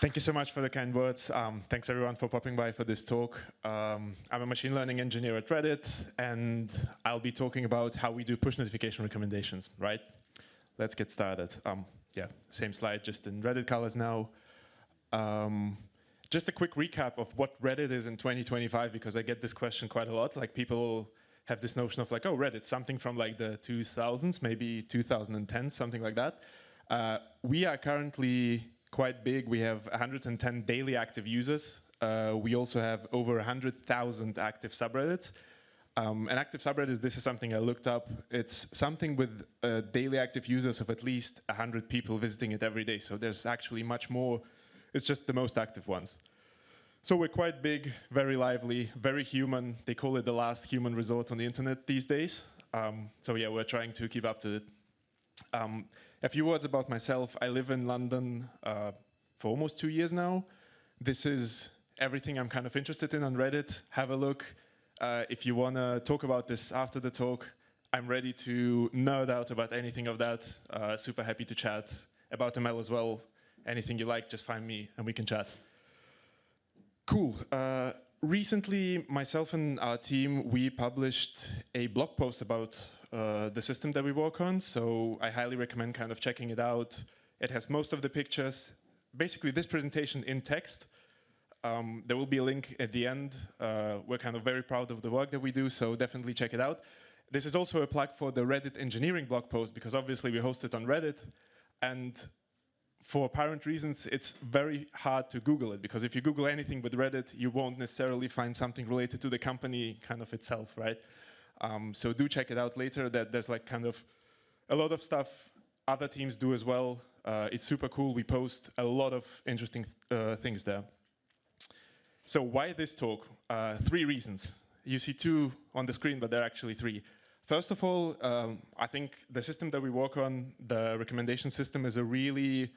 Thank you so much for the kind words. Thanks everyone for popping by for this talk. I'm a machine learning engineer at Reddit, and I'll be talking about how we do push notification recommendations, right? Let's get started. Yeah, same slide, just in Reddit colors now. Just a quick recap of what Reddit is in 2025, because I get this question quite a lot. Like, people have this notion of like, oh, Reddit, something from like the 2000s, maybe 2010, something like that. We are currently quite big. We have 110 daily active users. We also have over 100,000 active subreddits. An active subreddit, this is something I looked up. It's something with daily active users of at least 100 people visiting it every day. So there's actually much more. It's just the most active ones. So we're quite big, very lively, very human. They call it the last human resort on the internet these days. So yeah, we're trying to keep up to it. A few words about myself. I live in London for almost 2 years now. This is everything I'm kind of interested in on Reddit. Have a look. If you want to talk about this after the talk, I'm ready to nerd out about anything of that. Super happy to chat about ML as well. Anything you like, just find me and we can chat. Cool. Recently, myself and our team, we published a blog post about the system that we work on, so I highly recommend kind of checking it out. It has most of the pictures, basically this presentation in text. There will be a link at the end. We're kind of very proud of the work that we do, so definitely check it out. This is also a plug for the Reddit engineering blog post, because obviously we host it on Reddit, and for apparent reasons, it's very hard to Google it, because if you Google anything with Reddit, you won't necessarily find something related to the company kind of itself, right? So do check it out later. There's like kind of a lot of stuff other teams do as well. It's super cool. We post a lot of interesting things there. So why this talk? 3 reasons. You see 2 on the screen, but there are actually 3. First of all, I think the system that we work on, the recommendation system, is a really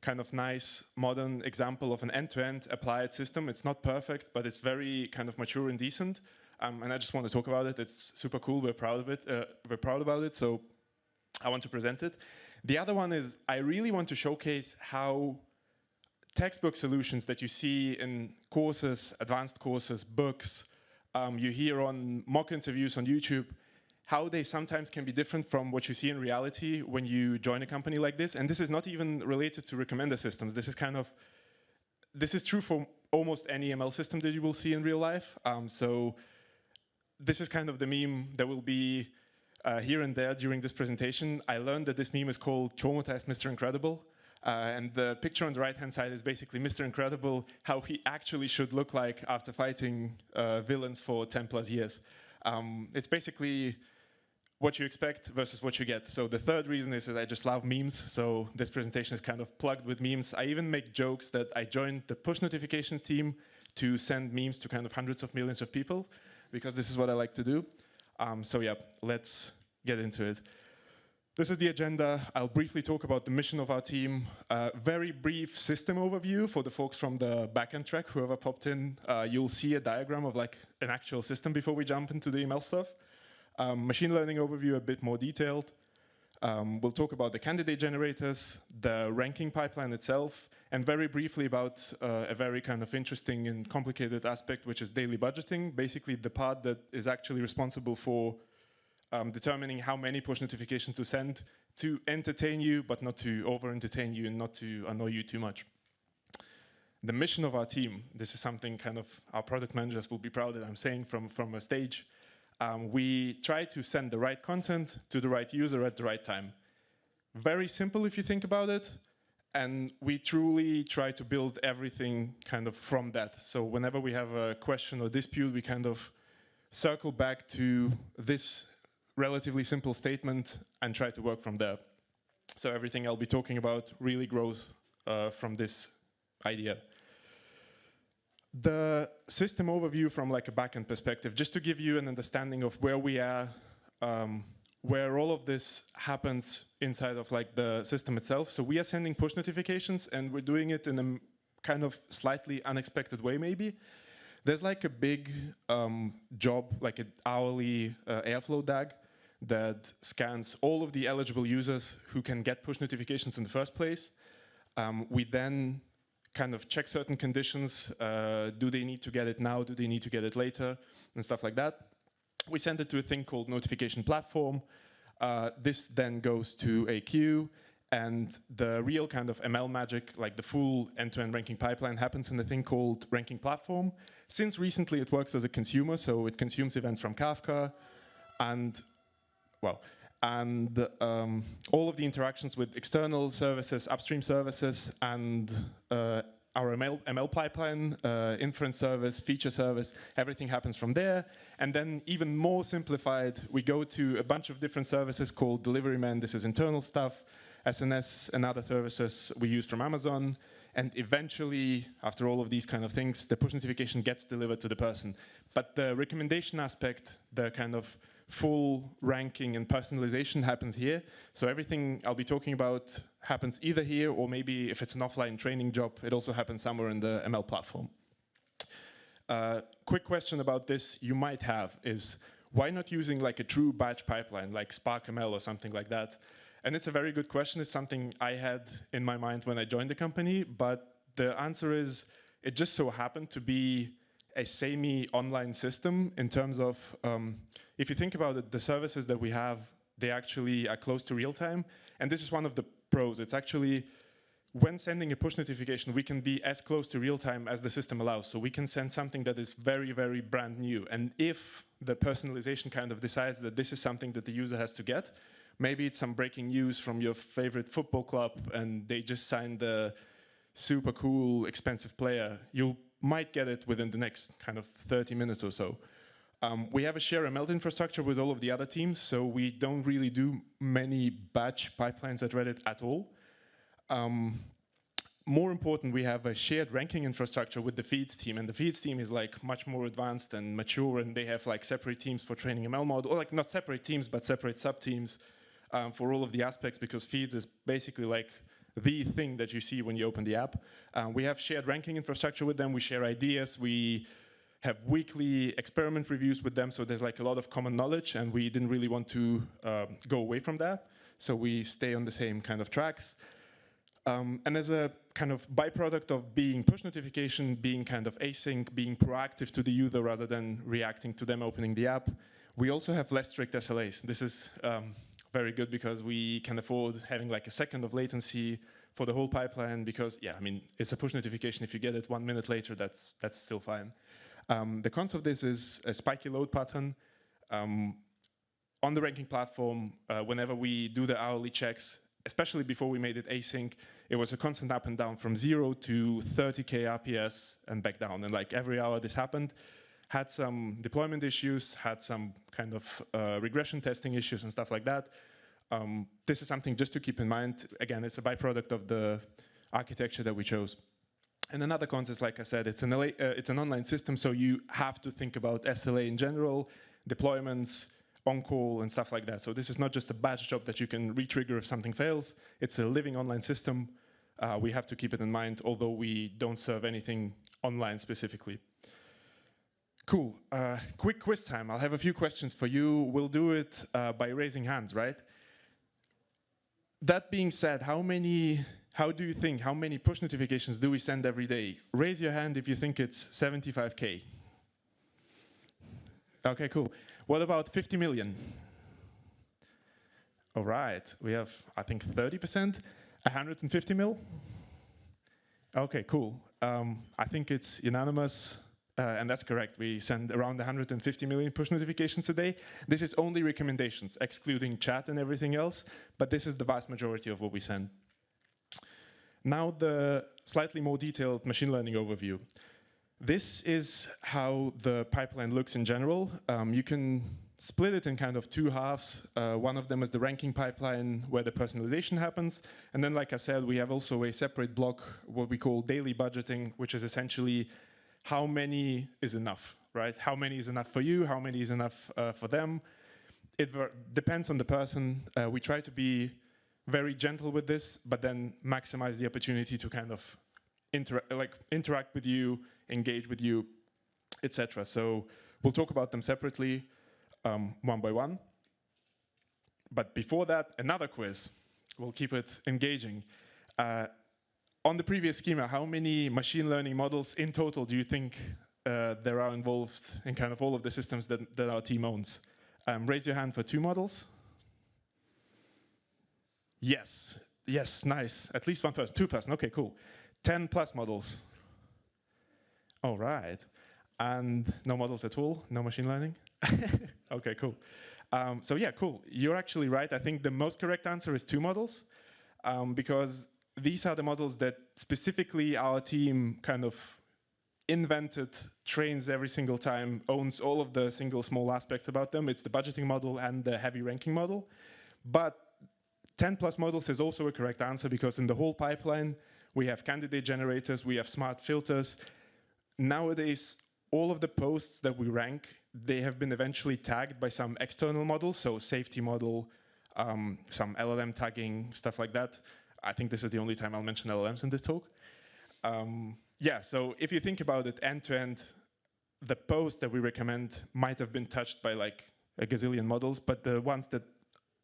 kind of nice modern example of an end-to-end applied system. It's not perfect, but it's very kind of mature and decent. And I just want to talk about it. It's super cool. We're proud of it. We're proud about it. So I want to present it. The other one is I really want to showcase how textbook solutions that you see in courses, advanced courses, books, you hear on mock interviews on YouTube, how they sometimes can be different from what you see in reality when you join a company like this. And this is not even related to recommender systems. This is true for almost any ML system that you will see in real life. So this is kind of the meme that will be here and there during this presentation. I learned that this meme is called Traumatized Mr. Incredible. And the picture on the right-hand side is basically Mr. Incredible, how he actually should look like after fighting villains for 10 plus years. It's basically what you expect versus what you get. So the third reason is that I just love memes. So this presentation is kind of plugged with memes. I even make jokes that I joined the push notifications team to send memes to kind of hundreds of millions of people, because this is what I like to do. So yeah, let's get into it. This is the agenda. I'll briefly talk about the mission of our team. Very brief system overview for the folks from the backend track, whoever popped in. You'll see a diagram of like an actual system before we jump into the ML stuff. Machine learning overview, a bit more detailed. We'll talk about the candidate generators, the ranking pipeline itself, and very briefly about a very kind of interesting and complicated aspect, which is daily budgeting, basically the part that is actually responsible for determining how many push notifications to send to entertain you, but not to over-entertain you and not to annoy you too much. The mission of our team, this is something kind of our product managers will be proud that I'm saying from a stage. We try to send the right content to the right user at the right time. Very simple if you think about it, and we truly try to build everything kind of from that. So whenever we have a question or dispute, we kind of circle back to this relatively simple statement and try to work from there. So everything I'll be talking about really grows from this idea. The system overview from like a backend perspective, just to give you an understanding of where we are, where all of this happens inside of like the system itself. So we are sending push notifications, and we're doing it in a kind of slightly unexpected way maybe. There's like a big job, like an hourly Airflow DAG that scans all of the eligible users who can get push notifications in the first place. We then kind of check certain conditions. Do they need to get it now? Do they need to get it later? And stuff like that. We send it to a thing called notification platform. This then goes to a queue, and the real kind of ML magic, like the full end-to-end ranking pipeline, happens in a thing called ranking platform. Since recently it works as a consumer, so it consumes events from Kafka, and well, and all of the interactions with external services, upstream services, and our ML pipeline, inference service, feature service, everything happens from there. And then even more simplified, we go to a bunch of different services called Deliveryman. This is internal stuff, SNS and other services we use from Amazon. And eventually, after all of these kind of things, the push notification gets delivered to the person. But the recommendation aspect, the kind of full ranking and personalization happens here. So everything I'll be talking about happens either here, or maybe if it's an offline training job, it also happens somewhere in the ML platform. Quick question about this you might have is, why not using like a true batch pipeline, like Spark ML or something like that? And it's a very good question. It's something I had in my mind when I joined the company, but the answer is, it just so happened to be a semi-online system in terms of, if you think about it, the services that we have, they actually are close to real time. And this is one of the pros. It's actually, when sending a push notification, we can be as close to real time as the system allows. So we can send something that is very, very brand new. And if the personalization kind of decides that this is something that the user has to get, maybe it's some breaking news from your favorite football club and they just signed a super cool, expensive player, you might get it within the next kind of 30 minutes or so. We have a share ML infrastructure with all of the other teams, so we don't really do many batch pipelines at Reddit at all. More important, we have a shared ranking infrastructure with the feeds team, and the feeds team is like much more advanced and mature, and they have like separate teams for training ML model, or like not separate teams, but separate sub-teams for all of the aspects, because feeds is basically like the thing that you see when you open the app. We have shared ranking infrastructure with them, we share ideas, we have weekly experiment reviews with them, so there's like a lot of common knowledge, and we didn't really want to go away from that, so we stay on the same kind of tracks. And as a kind of byproduct of being push notification, being kind of async, being proactive to the user rather than reacting to them opening the app, we also have less strict SLAs. This is very good because we can afford having like a second of latency for the whole pipeline because, yeah, I mean, it's a push notification. If you get it 1 minute later, that's still fine. The concept of this is a spiky load pattern. On the ranking platform, whenever we do the hourly checks, especially before we made it async, it was a constant up and down from 0 to 30K RPS and back down. And like every hour this happened, had some deployment issues, had some kind of regression testing issues and stuff like that. This is something just to keep in mind. Again, it's a byproduct of the architecture that we chose. And another concept, like I said, it's an online system, so you have to think about SLA in general, deployments, on-call, and stuff like that. So this is not just a batch job that you can re-trigger if something fails. It's a living online system. We have to keep it in mind, although we don't serve anything online specifically. Cool. Quick quiz time. I'll have a few questions for you. We'll do it by raising hands, right? That being said, how many push notifications do we send every day? Raise your hand if you think it's 75K. Okay, cool. What about 50 million? All right, we have, I think, 30%. 150 mil? Okay, cool. I think it's unanimous, and that's correct. We send around 150 million push notifications a day. This is only recommendations, excluding chat and everything else, but this is the vast majority of what we send. Now the slightly more detailed machine learning overview. This is how the pipeline looks in general. You can split it in kind of two halves. One of them is the ranking pipeline where the personalization happens. And then, like I said, we have also a separate block, what we call daily budgeting, which is essentially how many is enough, right? How many is enough for you? How many is enough for them? It depends on the person. We try to be very gentle with this, but then maximize the opportunity to kind of interact with you, engage with you, etc. So we'll talk about them separately, one by one. But before that, another quiz. We'll keep it engaging. on the previous schema, how many machine learning models in total do you think there are involved in kind of all of the systems that our team owns? Raise your hand for 2 models. Yes, yes, nice. At least 1 person, 2 person, okay, cool. 10 plus models. All right. And no models at all, no machine learning? Okay, cool. So yeah, cool. You're actually right. I think the most correct answer is 2 models, because these are the models that specifically our team kind of invented, trains every single time, owns all of the single small aspects about them. It's the budgeting model and the heavy ranking model. But 10 plus models is also a correct answer, because in the whole pipeline, we have candidate generators, we have smart filters. Nowadays, all of the posts that we rank, they have been eventually tagged by some external models, so safety model, some LLM tagging, stuff like that. I think this is the only time I'll mention LLMs in this talk. Yeah, so if you think about it end to end, the posts that we recommend might have been touched by like a gazillion models, but the ones that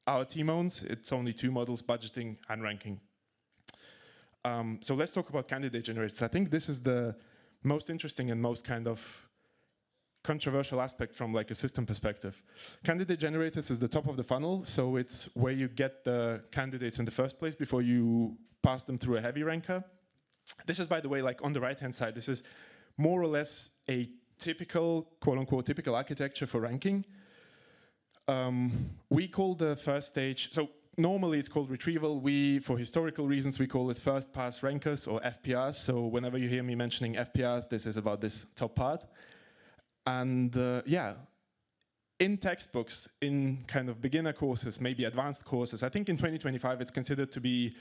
our team owns, it's only 2 models, budgeting and ranking. So let's talk about candidate generators. I think this is the most interesting and most kind of controversial aspect from like a system perspective. Candidate generators is the top of the funnel, so it's where you get the candidates in the first place before you pass them through a heavy ranker. This is, by the way, like on the right-hand side, this is more or less a typical, quote-unquote, typical architecture for ranking. We call the first stage, so normally it's called retrieval. For historical reasons, we call it first pass rankers or FPRs. So whenever you hear me mentioning FPRs, this is about this top part. And yeah, in textbooks, in kind of beginner courses, maybe advanced courses, I think in 2025 it's considered to be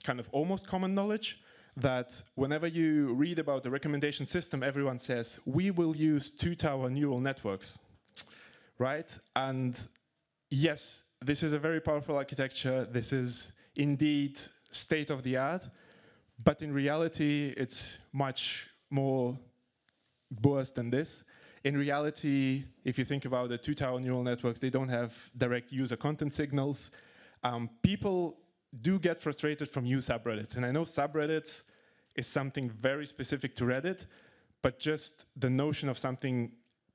kind of almost common knowledge that whenever you read about the recommendation system, everyone says, we will use 2-tower neural networks, right? And yes, this is a very powerful architecture. This is indeed state of the art, but in reality, it's much more worse than this. In reality, if you think about the 2-tower neural networks, they don't have direct user content signals. People do get frustrated from new subreddits. And I know subreddits is something very specific to Reddit, but just the notion of something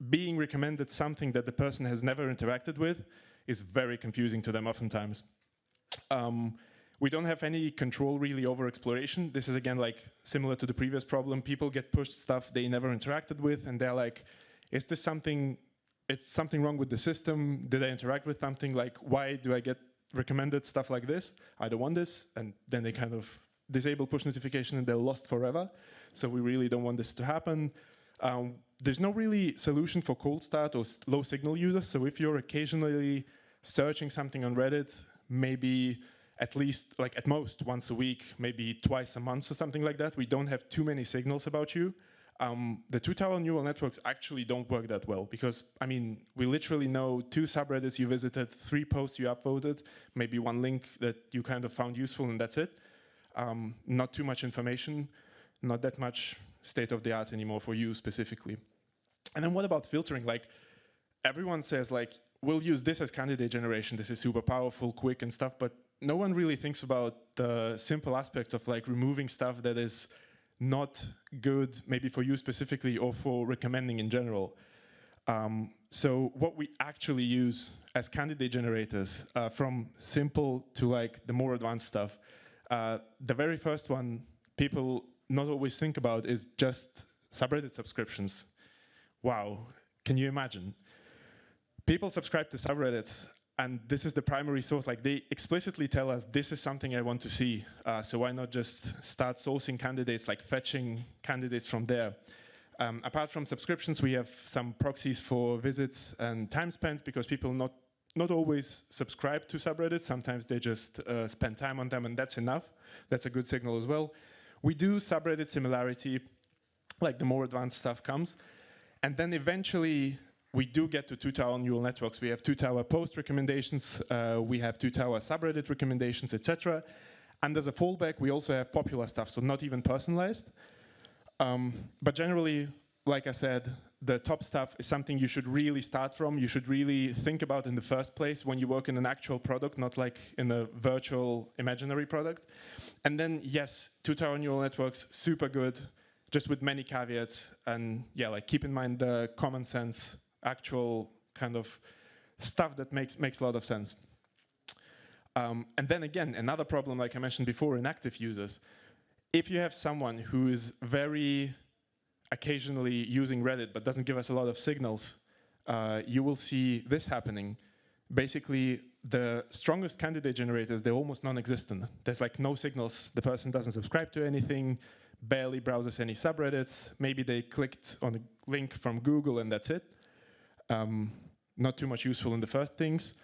being recommended, something that the person has never interacted with, is very confusing to them oftentimes. We don't have any control really over exploration. This is again like similar to the previous problem. People get pushed stuff they never interacted with, and they're like, is this something, it's something wrong with the system? Did I interact with something? Like, why do I get recommended stuff like this? I don't want this. And then they kind of disable push notification and they're lost forever. So we really don't want this to happen. There's no really solution for cold start or low signal users. So if you're occasionally searching something on Reddit, maybe at least, like at most once a week, maybe twice a month or something like that, we don't have too many signals about you. The 2-tower neural networks actually don't work that well because, I mean, we literally know 2 subreddits you visited, 3 posts you upvoted, maybe 1 link that you kind of found useful, and that's it. Not too much information, not that much state of the art anymore for you specifically. And then what about filtering? Like, everyone says, like, we'll use this as candidate generation. This is super powerful, quick and stuff, but no one really thinks about the simple aspects of like removing stuff that is not good, maybe for you specifically or for recommending in general. So what we actually use as candidate generators, from simple to like the more advanced stuff, the very first one people not always think about is just subreddit subscriptions. Wow, can you imagine? People subscribe to subreddits, and this is the primary source. Like, they explicitly tell us, this is something I want to see. So why not just start sourcing candidates, like fetching candidates from there? Apart from subscriptions, we have some proxies for visits and time spent, because people not always subscribe to subreddits. Sometimes they just spend time on them, and that's enough. That's a good signal as well. We do subreddit similarity, like the more advanced stuff comes. And then eventually, we do get to 2-tower neural networks. We have 2-tower post recommendations, we have 2-tower subreddit recommendations, etc. And as a fallback, we also have popular stuff, so not even personalized. But generally, like I said, the top stuff is something you should really start from, you should really think about in the first place when you work in an actual product, not like in a virtual imaginary product. And then, yes, two-tower neural networks, super good, just with many caveats. And yeah, like keep in mind the common sense, actual kind of stuff that makes a lot of sense. And then again, another problem, like I mentioned before, in active users. If you have someone who is very occasionally using Reddit but doesn't give us a lot of signals, you will see this happening. Basically, the strongest candidate generators, they're almost non-existent. There's like no signals. The person doesn't subscribe to anything, barely browses any subreddits. Maybe they clicked on a link from Google and that's it. Not too much useful in the first things.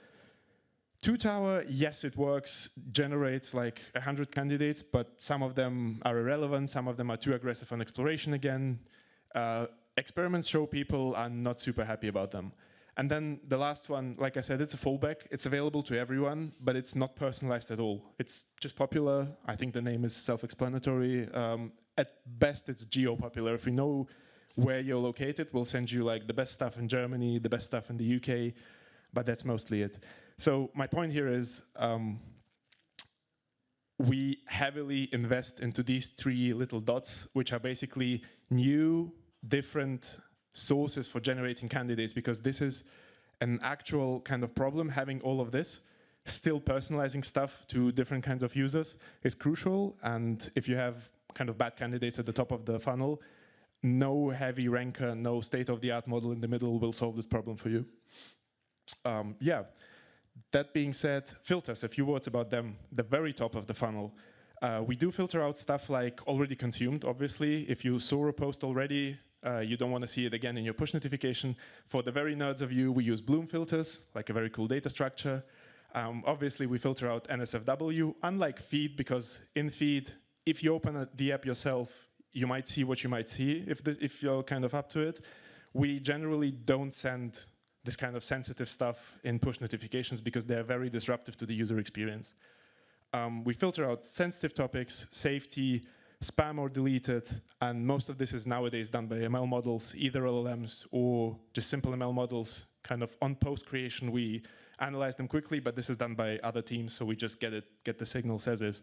Two-tower, yes, it works, generates like 100 candidates, but some of them are irrelevant, some of them are too aggressive on exploration again. Experiments show people are not super happy about them. And then the last one, like I said, it's a fallback. It's available to everyone, but it's not personalized at all. It's just popular. I think the name is self-explanatory. At best, it's geo-popular. If we know where you're located, we'll send you like the best stuff in Germany, the best stuff in the UK, but that's mostly it. So my point here is we heavily invest into these three little dots, which are basically new, different sources for generating candidates, because this is an actual kind of problem. Having all of this, still personalizing stuff to different kinds of users is crucial. And if you have kind of bad candidates at the top of the funnel, no heavy ranker, no state-of-the-art model in the middle will solve this problem for you. Yeah. That being said, filters, a few words about them, the very top of the funnel. We do filter out stuff like already consumed, obviously. If you saw a post already, you don't want to see it again in your push notification. For the very nerds of you, we use Bloom filters, like a very cool data structure. Obviously, we filter out NSFW, unlike feed, because in feed, if you open the app yourself, you might see what you might see if you're kind of up to it. We generally don't send this kind of sensitive stuff in push notifications because they're very disruptive to the user experience. We filter out sensitive topics, safety, spam or deleted, and most of this is nowadays done by ML models, either LLMs or just simple ML models. Kind of on post creation, we analyze them quickly, but this is done by other teams, so we just get the signals as is.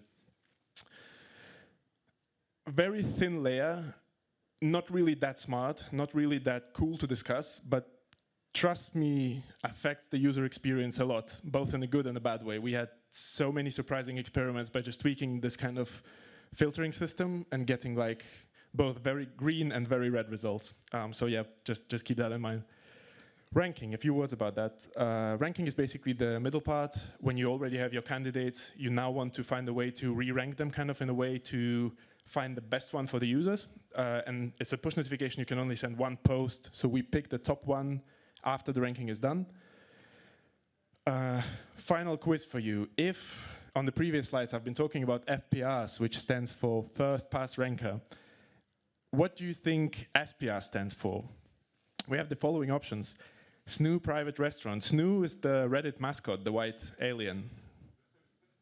Very thin layer, not really that smart, not really that cool to discuss, but trust me, affects the user experience a lot, both in a good and a bad way. We had so many surprising experiments by just tweaking this kind of filtering system and getting like both very green and very red results. So yeah, just keep that in mind. Ranking, a few words about that. Ranking is basically the middle part. When you already have your candidates, you now want to find a way to re-rank them kind of in a way to find the best one for the users. And it's a push notification, you can only send one post. So we pick the top one after the ranking is done. Final quiz for you. If, on the previous slides, I've been talking about FPRs, which stands for First Pass Ranker, what do you think SPR stands for? We have the following options. SNU Private Restaurant. SNU is the Reddit mascot, the white alien.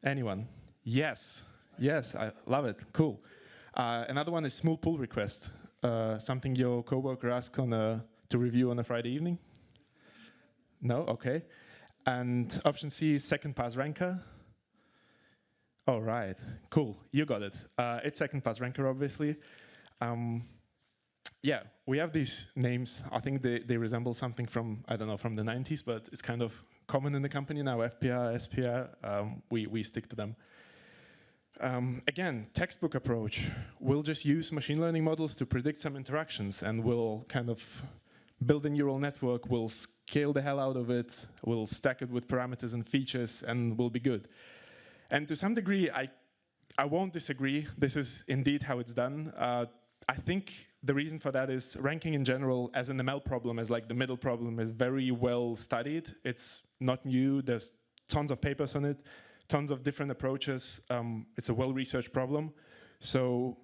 Anyone? Yes. Yes, I love it. Cool. Another one is Small Pull Request. Something your coworker asked to review on a Friday evening? No? Okay. And option C is Second Pass Ranker. All right. Cool. You got it. It's Second Pass Ranker, obviously. Yeah, we have these names. I think they resemble something from, I don't know, from the 90s, but it's kind of common in the company now, FPR, SPR. We stick to them. Again, textbook approach. We'll just use machine learning models to predict some interactions, and we'll kind of build a neural network, we'll scale the hell out of it, we'll stack it with parameters and features, and we'll be good. And to some degree, I won't disagree. This is indeed how it's done. I think the reason for that is ranking in general, as an ML problem, as like the middle problem, is very well studied. It's not new. There's tons of papers on it, tons of different approaches. It's a well-researched problem. So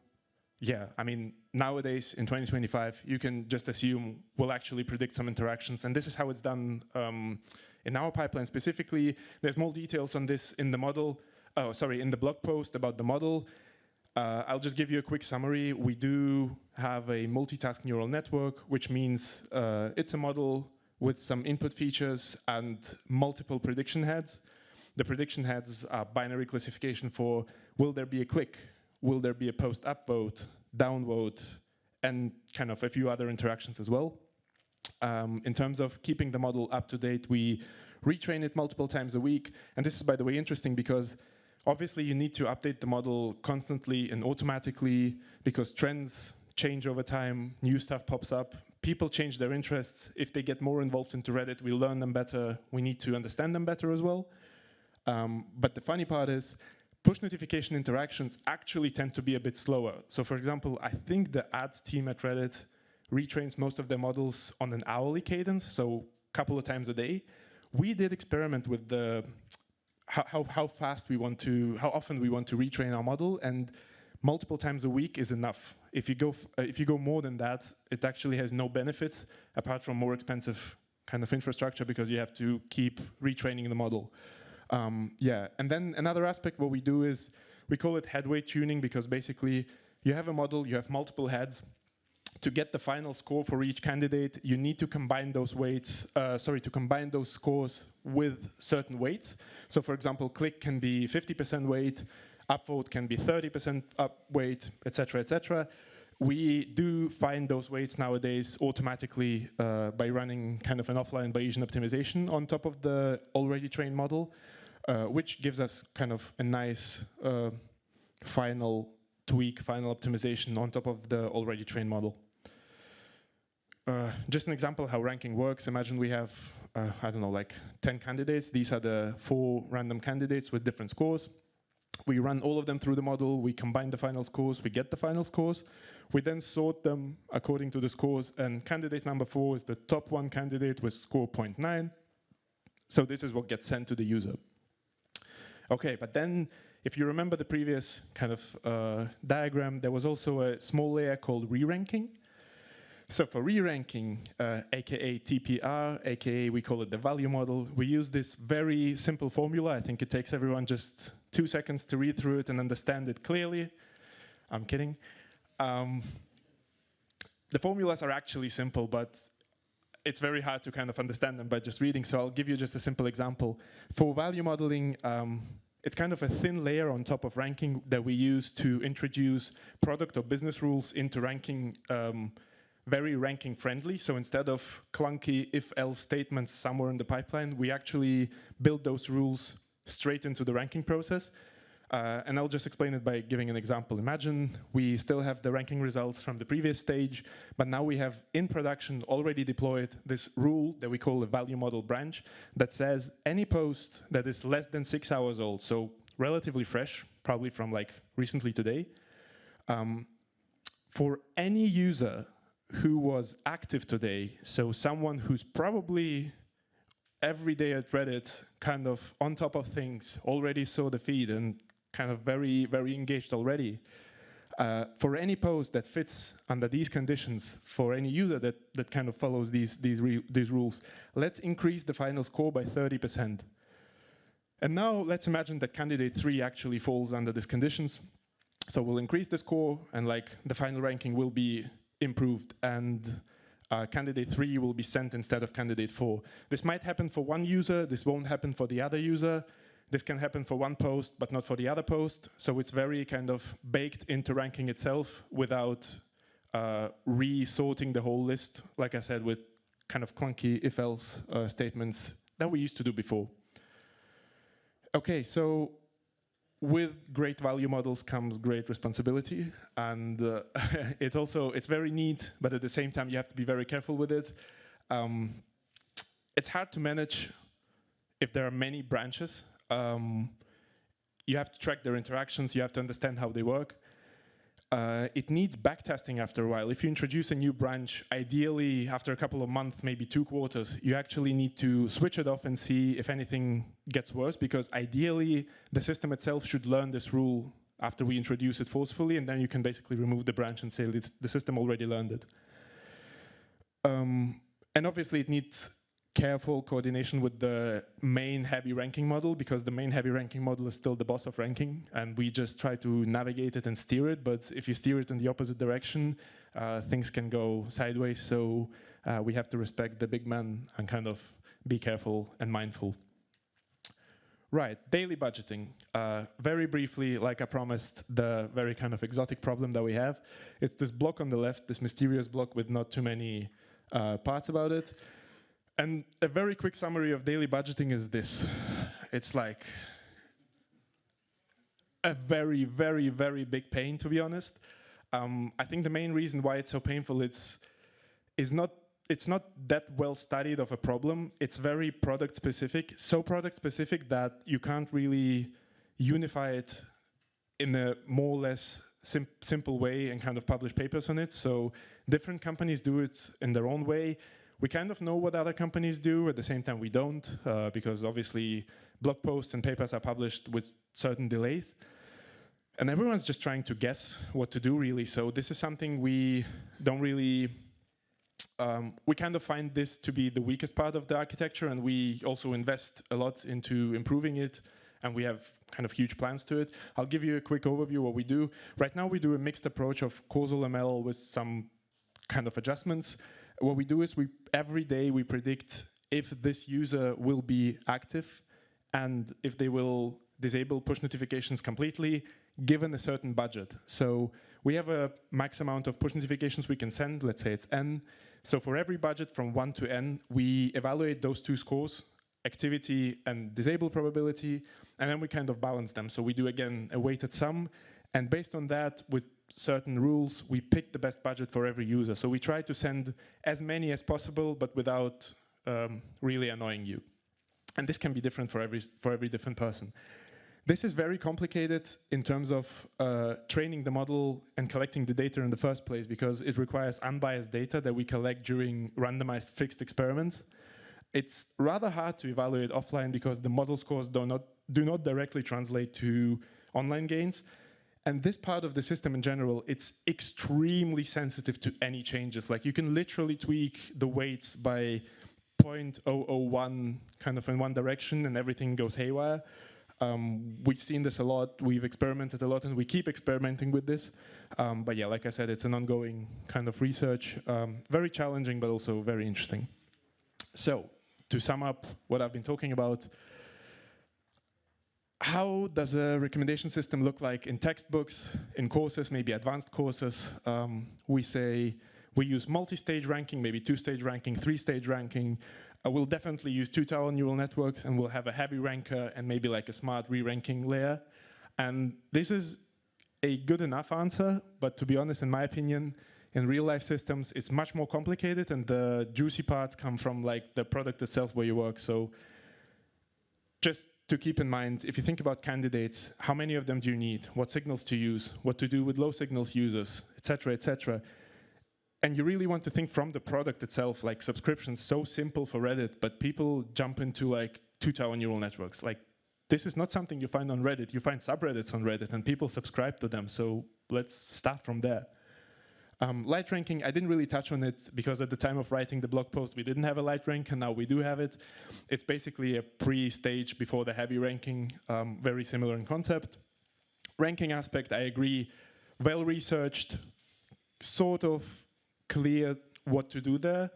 yeah, I mean, nowadays in 2025, you can just assume we'll actually predict some interactions. And this is how it's done in our pipeline specifically. There's more details on this in the model. Oh, sorry, in the blog post about the model. I'll just give you a quick summary. We do have a multitask neural network, which means it's a model with some input features and multiple prediction heads. The prediction heads are binary classification for will there be a click, will there be a post up vote, down vote, and kind of a few other interactions as well. In terms of keeping the model up to date, we retrain it multiple times a week. And this is, by the way, interesting because obviously you need to update the model constantly and automatically because trends change over time, new stuff pops up, people change their interests. If they get more involved into Reddit, we learn them better, we need to understand them better as well. But the funny part is, push notification interactions actually tend to be a bit slower. So for example, I think the ads team at Reddit retrains most of their models on an hourly cadence, so a couple of times a day. We did experiment with the how fast we want to, how often we want to retrain our model, and multiple times a week is enough. If you go more than that, it actually has no benefits apart from more expensive kind of infrastructure because you have to keep retraining the model. Yeah, and then another aspect what we do is we call it head weight tuning because basically you have a model, you have multiple heads. To get the final score for each candidate, you need to combine those weights, to combine those scores with certain weights. So for example, click can be 50% weight, upvote can be 30% up weight, etc., etc. We do find those weights nowadays automatically by running kind of an offline Bayesian optimization on top of the already trained model, which gives us kind of a nice final tweak, final optimization on top of the already trained model. Just an example how ranking works. Imagine we have, I don't know, like 10 candidates. These are the 4 random candidates with different scores. We run all of them through the model. We combine the final scores. We get the final scores. We then sort them according to the scores. And candidate number 4 is the top one candidate with score 0.9. So this is what gets sent to the user. OK, but then if you remember the previous kind of diagram, there was also a small layer called re-ranking. So for re-ranking, aka TPR, aka we call it the value model, we use this very simple formula. I think it takes everyone just 2 seconds to read through it and understand it clearly. I'm kidding. The formulas are actually simple, but it's very hard to kind of understand them by just reading. So I'll give you just a simple example. For value modeling, it's kind of a thin layer on top of ranking that we use to introduce product or business rules into ranking, very ranking friendly. So instead of clunky if-else statements somewhere in the pipeline, we actually build those rules straight into the ranking process. And I'll just explain it by giving an example. Imagine we still have the ranking results from the previous stage, but now we have in production already deployed this rule that we call a value model branch that says any post that is less than 6 hours old, so relatively fresh, probably from like recently today, for any user who was active today, so someone who's probably every day at Reddit, kind of on top of things, already saw the feed and kind of very, very engaged already. For any post that fits under these conditions, for any user that kind of follows these rules, let's increase the final score by 30%. And now let's imagine that candidate 3 actually falls under these conditions. So we'll increase the score and like the final ranking will be improved and candidate 3 will be sent instead of candidate 4. This might happen for one user, this won't happen for the other user. This can happen for one post, but not for the other post. So it's very kind of baked into ranking itself without re-sorting the whole list, like I said, with kind of clunky if-else statements that we used to do before. OK, so with great value models comes great responsibility, and it's very neat, but at the same time you have to be very careful with it. It's hard to manage if there are many branches. You have to track their interactions, you have to understand how they work. It needs backtesting after a while. If you introduce a new branch, ideally after a couple of months, maybe 2 quarters, you actually need to switch it off and see if anything gets worse, because ideally the system itself should learn this rule after we introduce it forcefully, and then you can basically remove the branch and say the system already learned it. And obviously it needs careful coordination with the main heavy ranking model, because the main heavy ranking model is still the boss of ranking, and we just try to navigate it and steer it. But if you steer it in the opposite direction, things can go sideways. So we have to respect the big man and kind of be careful and mindful. Right, daily budgeting. Very briefly, like I promised, the very kind of exotic problem that we have. It's this block on the left, this mysterious block with not too many parts about it. And a very quick summary of daily budgeting is this. It's like a very, very, very big pain, to be honest. I think the main reason why it's so painful it's not that well studied of a problem. It's very product specific, so product specific that you can't really unify it in a more or less simple way and kind of publish papers on it. So different companies do it in their own way. We kind of know what other companies do, at the same time we don't, because obviously blog posts and papers are published with certain delays. And everyone's just trying to guess what to do, really. So this is something we don't really, we kind of find this to be the weakest part of the architecture, and we also invest a lot into improving it, and we have kind of huge plans to it. I'll give you a quick overview of what we do. Right now we do a mixed approach of causal ML with some kind of adjustments. What we do is every day we predict if this user will be active and if they will disable push notifications completely, given a certain budget. So we have a max amount of push notifications we can send, let's say it's n. So for every budget from 1 to n, we evaluate those two scores, activity and disable probability, and then we kind of balance them. So we do, again, a weighted sum, and based on that, with certain rules, we pick the best budget for every user. So we try to send as many as possible, but without really annoying you. And this can be different for every different person. This is very complicated in terms of training the model and collecting the data in the first place, because it requires unbiased data that we collect during randomized fixed experiments. It's rather hard to evaluate offline because the model scores do not directly translate to online gains. And this part of the system in general, it's extremely sensitive to any changes. Like, you can literally tweak the weights by 0.001 kind of in one direction and everything goes haywire. We've seen this a lot, we've experimented a lot, and we keep experimenting with this. But yeah, like I said, it's an ongoing kind of research. Very challenging, but also very interesting. So, to sum up what I've been talking about, how does a recommendation system look like in textbooks, in courses, maybe advanced courses? We say we use multi-stage ranking, maybe two-stage ranking, three-stage ranking. We'll definitely use two-tower neural networks, and we'll have a heavy ranker and maybe like a smart re-ranking layer. And this is a good enough answer, but to be honest, in my opinion, in real-life systems, it's much more complicated, and the juicy parts come from like the product itself where you work. So just to keep in mind, if you think about candidates, how many of them do you need? What signals to use? What to do with low signals users, et cetera, et cetera. And you really want to think from the product itself, like subscriptions, so simple for Reddit, but people jump into like two-tower neural networks. Like, this is not something you find on Reddit. You find subreddits on Reddit, and people subscribe to them. So let's start from there. Light ranking, I didn't really touch on it because at the time of writing the blog post, we didn't have a light rank, and now we do have it. It's basically a pre-stage before the heavy ranking, very similar in concept. Ranking aspect, I agree, well-researched, sort of clear what to do there.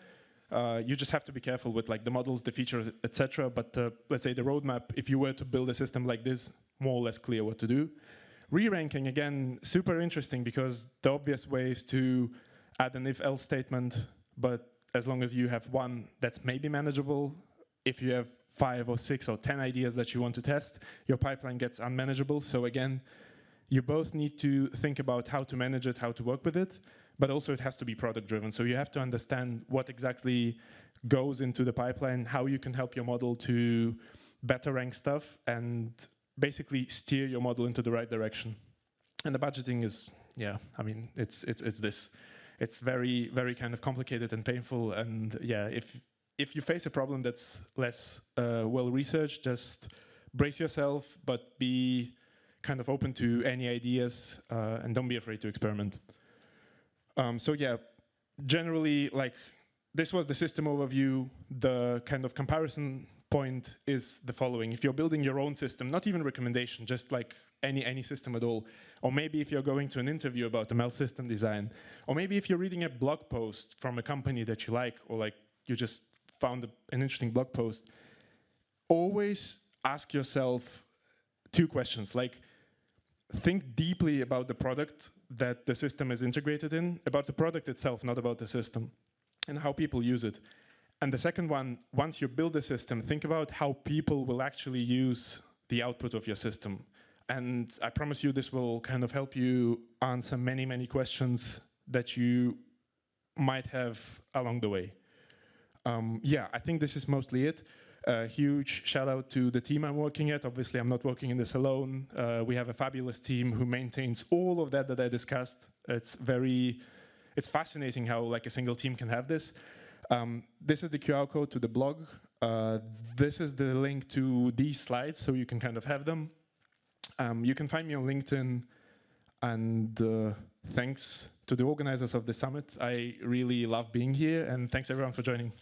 You just have to be careful with like the models, the features, etc. But let's say the roadmap, if you were to build a system like this, more or less clear what to do. Re-ranking, again, super interesting because the obvious way is to add an if-else statement, but as long as you have one, that's maybe manageable. If you have 5 or 6 or 10 ideas that you want to test, your pipeline gets unmanageable. So again, you both need to think about how to manage it, how to work with it, but also it has to be product-driven. So you have to understand what exactly goes into the pipeline, how you can help your model to better rank stuff, and basically steer your model into the right direction. And the budgeting is, yeah, I mean, it's this. It's very, very kind of complicated and painful. And yeah, if you face a problem that's less well-researched, just brace yourself, but be kind of open to any ideas and don't be afraid to experiment. So yeah, generally, like, this was the system overview. The kind of comparison point is the following. If you're building your own system, not even recommendation, just like any system at all, or maybe if you're going to an interview about ML system design, or maybe if you're reading a blog post from a company that you like, or like you just found an interesting blog post, always ask yourself two questions. Like, think deeply about the product that the system is integrated in, about the product itself, not about the system, and how people use it. And the second one, once you build a system, think about how people will actually use the output of your system. And I promise you this will kind of help you answer many, many questions that you might have along the way. Yeah, I think this is mostly it. Huge shout out to the team I'm working at. Obviously, I'm not working in this alone. We have a fabulous team who maintains all of that I discussed. It's fascinating how like a single team can have this. This is the QR code to the blog. This is the link to these slides, so you can kind of have them. You can find me on LinkedIn, and thanks to the organizers of the summit. I really love being here, and thanks everyone for joining.